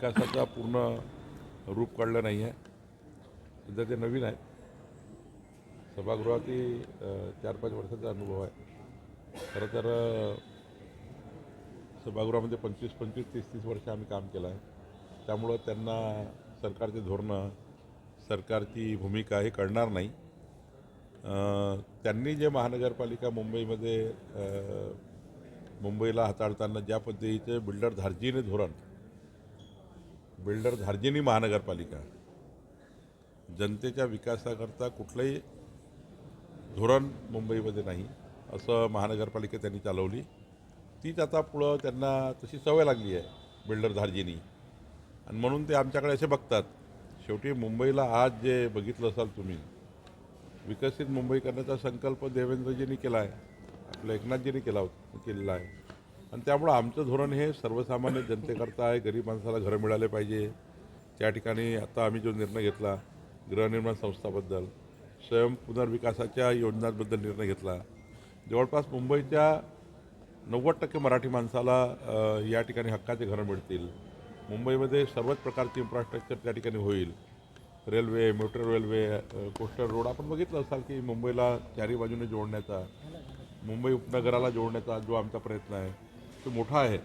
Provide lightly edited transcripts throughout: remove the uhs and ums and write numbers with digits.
विकासाचा पूर्ण रूप काढलं नाही आहे. सध्या ते नवीन आहे. सभागृहातही 4-5 वर्षाचा अनुभव आहे. खरं तर सभागृहामध्ये 25-25, 30-30 वर्ष आम्ही काम केलं आहे. त्यामुळं त्यांना सरकारचे धोरणं, सरकारची भूमिका हे कळणार नाही. त्यांनी जे महानगरपालिका मुंबईला हाताळताना ज्या पद्धतीचे बिल्डर धार्जिनी महानगरपालिका, जनतेच्या विकासाकरता कुठलंही धोरण मुंबईमध्ये नाही असं महानगरपालिका त्यांनी चालवली. तीच आता पुढं त्यांना तशी सवय लागली आहे बिल्डर धार्जिनी, आणि म्हणून ते आमच्याकडे असे बघतात. शेवटी मुंबईला आज जे बघितलं असाल तुम्ही, विकसित मुंबई करण्याचा संकल्प देवेंद्रजींनी केला आहे, आपल्या एकनाथजींनी केलेला आहे. आणि त्यामुळं आमचं धोरण हे सर्वसामान्य जनतेकरता आहे. गरीब माणसाला घरं मिळाले पाहिजे. त्या ठिकाणी आता आम्ही जो निर्णय घेतला गृहनिर्माण संस्थाबद्दल, स्वयं पुनर्विकासाच्या योजनांबद्दल निर्णय घेतला. जवळपास मुंबईच्या 90% मराठी माणसाला या ठिकाणी हक्काचे घरं मिळतील. मुंबईमध्ये सर्वच प्रकारचे इन्फ्रास्ट्रक्चर त्या ठिकाणी होईल. Railway, metro railway, coastal road आपण बघितलं असाल की मुंबईला चारी बाजूने जोडण्याचा, मुंबई उपनगराला जोडण्याचा जो आमचा प्रयत्न आहे तो मोठा आहे.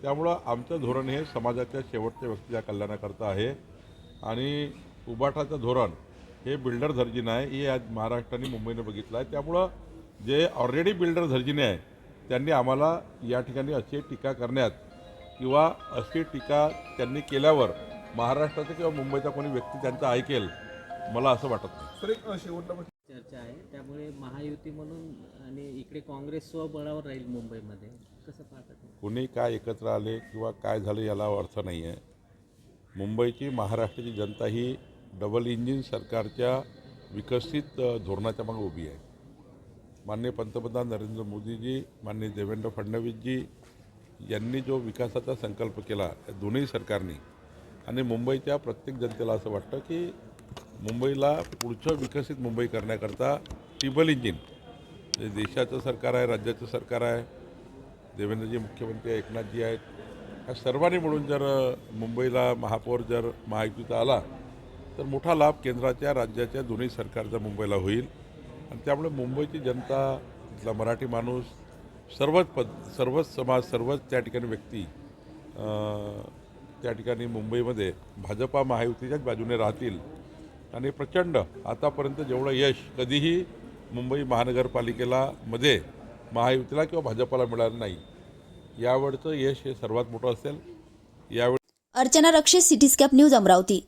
त्यामुळं आमचं धोरण हे समाजाच्या शेवटच्या व्यक्तीच्या कल्याणाकरता आहे. आणि उबाटाचं धोरण हे बिल्डर धार्जिनी आहे, हे आज महाराष्ट्राने मुंबईने बघितलं आहे. त्यामुळं जे ऑलरेडी बिल्डर धार्जिनी आहे त्यांनी आम्हाला या ठिकाणी अशी टीका करण्यात किंवा अशी टीका त्यांनी केल्यावर महाराष्ट्राचा किंवा मुंबईचा कोणी व्यक्ती त्यांचा ऐकेल मला असं वाटत नाही. सर, एक शेवटला चर्चा आहे, त्यामुळे महायुती म्हणून आणि इकडे काँग्रेस स्वबळावर राहील मुंबईमध्ये, कसं पाहतात? कुणी काय एकत्र आले किंवा काय झालं याला अर्थ नाही आहे. मुंबईची, महाराष्ट्राची जनता ही डबल इंजिन सरकारच्या विकसित धोरणाच्या मागे उभी आहे. माननीय पंतप्रधान नरेंद्र मोदीजी, माननीय देवेंद्र फडणवीसजी यांनी जो विकासाचा संकल्प केला या दोन्ही सरकारनी, आणि मुंबईच्या प्रत्येक जनतेला असं वाटतं की मुंबईला पुढचं विकसित मुंबई करण्याकरता ट्रिपल इंजिन जे देशाचं सरकार आहे, राज्याचं सरकार आहे, देवेंद्रजी मुख्यमंत्री आहे, एकनाथजी आहेत, ह्या सर्वांनी मिळून जर मुंबईला महापौर जर महायुतीचा आला तर मोठा लाभ केंद्राच्या, राज्याच्या दोन्ही सरकारचा मुंबईला होईल. आणि त्यामुळे मुंबईची जनता, तिथला मराठी माणूस, सर्वच समाज, सर्वच त्या ठिकाणी व्यक्ती त्या ठिकाणी मुंबईमध्ये भाजपा महायुतीच्याच बाजूने राहतील. आणि प्रचंड आतापर्यंत जेवढं यश कधीही मुंबई महानगरपालिकेला मध्ये महायुतीला किंवा भाजपला मिळालं नाही, यावेळचं यश हे सर्वात मोठं असेल. यावेळी अर्चना रक्षे, सिटीस्कॅप न्यूज, अमरावती.